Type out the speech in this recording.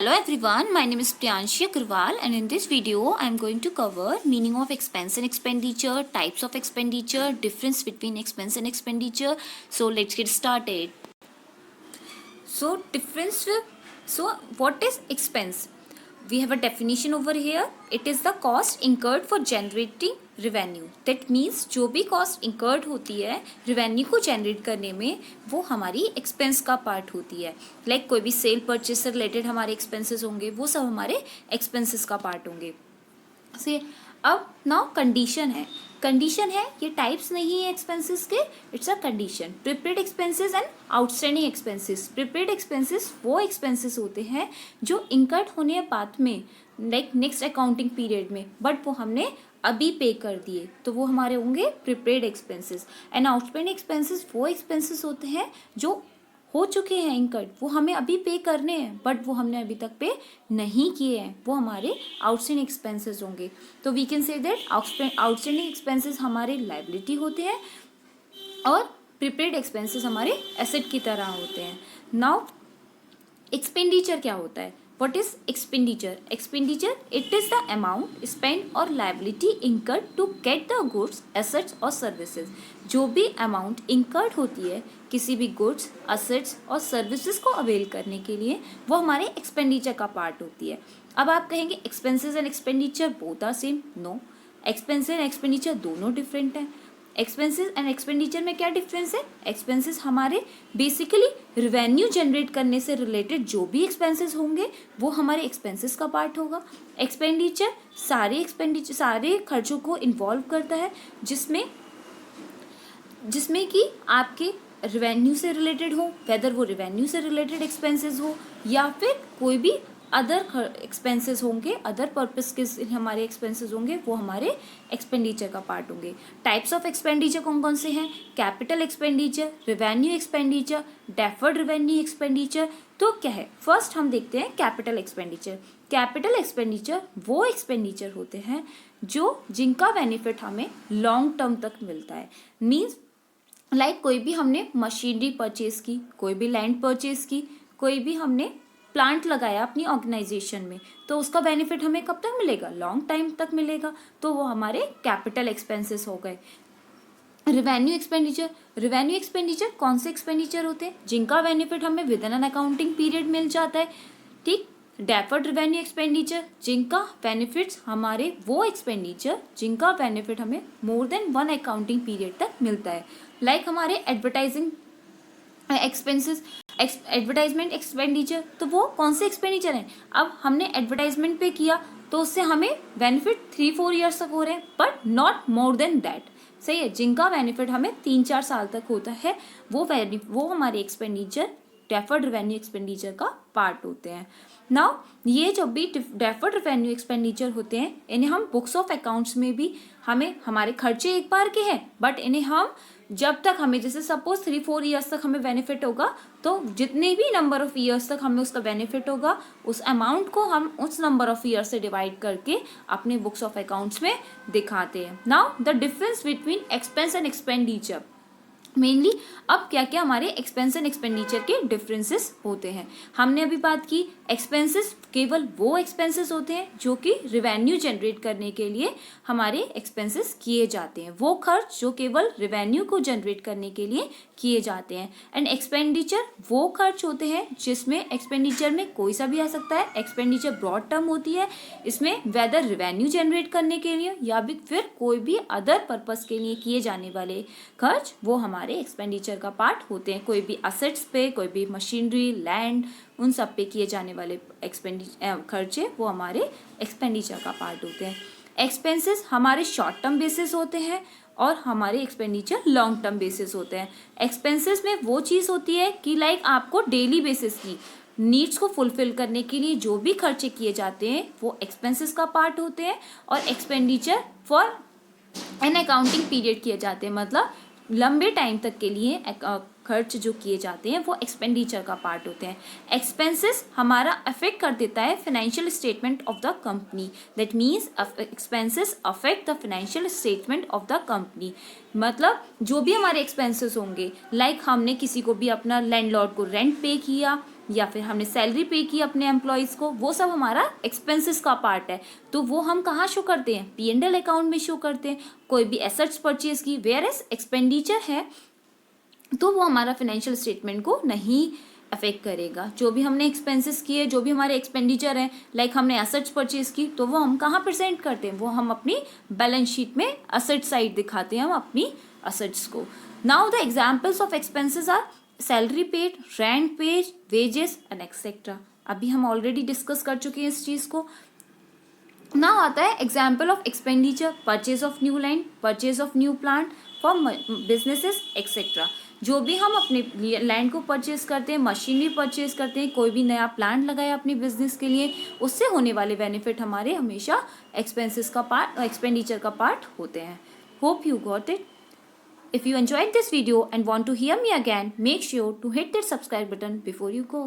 Hello everyone, my name is Priyanshi Agarwal and in this video I am going to cover meaning of expense and expenditure, types of expenditure, difference between expense and expenditure. So let's get started. So what is expense? We have a definition over here. It is the cost incurred for generating revenue. That means जो भी cost incurred होती है revenue को generate करने में, वो हमारी expense का part होती है. Like कोई भी sale purchase से related हमारे expenses होंगे, वो सब हमारे expenses का part होंगे. से अब नाउ कंडीशन है, ये टाइप्स नहीं है एक्सपेंसेस के, it's a condition. Prepaid expenses and outstanding expenses. Prepaid expenses वो एक्सपेंसेस होते हैं जो इनकर्ड होने बाद में, लाइक नेक्स्ट अकाउंटिंग पीरियड में, बट वो हमने अभी पे कर दिए, तो वो हमारे होंगे prepaid expenses. And outstanding expenses वो एक्सपेंसेस होते हैं जो हो चुके हैं इनकर्ड, वो हमें अभी पे करने हैं बट वो हमने अभी तक पे नहीं किए हैं, वो हमारे आउटस्टैंडिंग एक्सपेंसेस होंगे. तो we can say that outstanding expenses हमारे लायबिलिटी होते हैं और प्रीपेड एक्सपेंसेस हमारे एसेट की तरह होते हैं. नाउ एक्सपेंडिचर क्या होता है? What is expenditure? Expenditure, it is the amount spent or liability incurred to get the goods, assets और services. जो भी amount incurred होती है किसी भी goods, assets और services को avail करने के लिए, वो हमारे expenditure का part होती है. अब आप कहेंगे expenses and expenditure both are same. No, expenses and expenditure दोनों different हैं. एक्सपेंसेस एंड एक्सपेंडिचर में क्या डिफरेंस है? एक्सपेंसेस हमारे बेसिकली रिवेन्यू जनरेट करने से रिलेटेड जो भी एक्सपेंसेस होंगे वो हमारे एक्सपेंसेस का पार्ट होगा. एक्सपेंडिचर सारे खर्चों को इन्वॉल्व करता है जिसमें कि आपके रिवेन्यू से रिलेटेड हो, वेदर वो रिवेन्यू से रिलेटेड एक्सपेंसेस हो या फिर कोई भी अदर एक्सपेंसेस होंगे, अदर पर्पस के हमारे एक्सपेंसेस होंगे, वो हमारे एक्सपेंडिचर का पार्ट होंगे. टाइप्स ऑफ एक्सपेंडिचर कौन कौन से हैं? Capital expenditure, revenue expenditure, deferred revenue expenditure. तो क्या है? फर्स्ट हम देखते हैं कैपिटल एक्सपेंडिचर. कैपिटल एक्सपेंडिचर वो एक्सपेंडिचर होते हैं जिनका बेनिफिट हमें लॉन्ग टर्म तक मिलता है. मीन्स लाइक कोई भी हमने मशीनरी परचेज की, कोई भी लैंड परचेज की, कोई भी हमने प्लांट लगाया अपनी ऑर्गेनाइजेशन में, तो उसका बेनिफिट हमें कब तक मिलेगा? लॉन्ग टाइम तक मिलेगा. तो वो हमारे कैपिटल एक्सपेंसेस हो गए. रिवेन्यू एक्सपेंडिचर कौन से एक्सपेंडिचर होते हैं? जिनका बेनिफिट हमें within an accounting period मिल जाता है. ठीक. डेफर्ड रिवेन्यू एक्सपेंडिचर, जिनका बेनिफिट्स हमारे वो एक्सपेंडिचर जिनका बेनिफिट हमें more than one accounting period तक मिलता है. लाइक हमारे एडवर्टाइजिंग एक्सपेंसेस, एडवर्टाइजमेंट एक्सपेंडिचर. तो वो कौन से एक्सपेंडिचर हैं? अब हमने एडवर्टाइजमेंट पे किया तो उससे हमें बेनिफिट 3-4 ईयर्स तक हो रहे हैं, but not more than that. सही है. जिनका बेनिफिट हमें 3-4 साल तक होता है, वो हमारे एक्सपेंडिचर डेफर्ड रिवेन्यू एक्सपेंडिचर का पार्ट होते हैं. नाउ ये जो भी डेफर्ड रिवेन्यू एक्सपेंडिचर होते हैं, इन्हें हम बुक्स ऑफ अकाउंट्स में भी हमारे खर्चे एक बार के हैं, बट इन्हें हम जब तक हमें, जैसे सपोज 3-4 ईयर्स तक हमें बेनिफिट होगा, तो जितने भी नंबर ऑफ ईयर्स तक हमें उसका बेनिफिट होगा, उस अमाउंट को हम उस नंबर ऑफ ईयर्स से डिवाइड करके अपने बुक्स ऑफ अकाउंट्स में दिखाते हैं. Now the difference between expense and expenditure. Mainly अब क्या क्या हमारे एक्सपेंस एंड एक्सपेंडिचर के डिफरेंसेस होते हैं. हमने अभी बात की एक्सपेंसेस केवल वो एक्सपेंसेस होते हैं जो कि रिवेन्यू जनरेट करने के लिए हमारे एक्सपेंसेस किए जाते हैं, वो खर्च जो केवल रिवेन्यू को जनरेट करने के लिए किए जाते हैं. एंड एक्सपेंडिचर वो खर्च होते हैं जिसमें एक्सपेंडिचर में कोई सा भी आ सकता है. एक्सपेंडिचर ब्रॉड टर्म होती है, इसमें वेदर रिवेन्यू जनरेट करने के लिए या फिर कोई भी अदर पर्पस के लिए किए जाने वाले खर्च वो हमारे एक्सपेंडिचर का पार्ट होते हैं. कोई भी असेट्स पे, कोई भी मशीनरी, लैंड, उन सब पे किए जाने वाले खर्चे वो हमारे एक्सपेंडिचर का पार्ट होते हैं. एक्सपेंसेस हमारे शॉर्ट टर्म बेसिस होते हैं और हमारे एक्सपेंडिचर लॉन्ग टर्म बेसिस होते हैं. एक्सपेंसेस में वो चीज़ होती है कि लाइक आपको डेली बेसिस की नीड्स को फुलफिल करने के लिए जो भी खर्चे किए जाते हैं वो एक्सपेंसेस का पार्ट होते हैं. और expenditure for an accounting period किए जाते हैं, मतलब लंबे टाइम तक के लिए खर्च जो किए जाते हैं वो एक्सपेंडिचर का पार्ट होते हैं. एक्सपेंसेस हमारा अफेक्ट कर देता है financial statement of the company. That means expenses affect the financial statement of the company. मतलब जो भी हमारे एक्सपेंसेस होंगे, लाइक हमने किसी को भी अपना लैंडलॉर्ड को रेंट पे किया, या फिर हमने सैलरी पे की अपने एम्प्लॉयज़ को, वो सब हमारा एक्सपेंसेस का पार्ट है। तो वो हम कहाँ शो करते हैं? P&L अकाउंट में शो करते हैं। कोई भी एसेट्स परचेज की, वेयर एज एक्सपेंडिचर है तो वो हमारा फाइनेंशियल स्टेटमेंट को नहीं अफेक्ट करेगा। जो भी हमने एक्सपेंसेस किए, जो भी हमारे एक्सपेंडिचर हैं, लाइक हमने एसेट्स परचेज की, तो वो हम कहाँ प्रेजेंट करते हैं? वो हम अपनी बैलेंस शीट में एसेट साइड दिखाते हैं हम अपनी एसेट्स को। Now the examples of expenses are salary paid, rent paid, wages and etcetera. अभी हम ऑलरेडी डिस्कस कर चुके हैं इस चीज़ को। नाउ आता है example of expenditure, purchase of new land, purchase of new plant for businesses etcetera. जो भी हम अपने लैंड को परचेज करते हैं, मशीनरी परचेज करते हैं, कोई भी नया प्लांट लगाया अपने बिजनेस के लिए, उससे होने वाले बेनिफिट हमारे हमेशा एक्सपेंसेस का पार्ट, एक्सपेंडिचर का पार्ट होते हैं। Hope you got it. If you enjoyed this video and want to hear me again, make sure to hit that subscribe button before you go.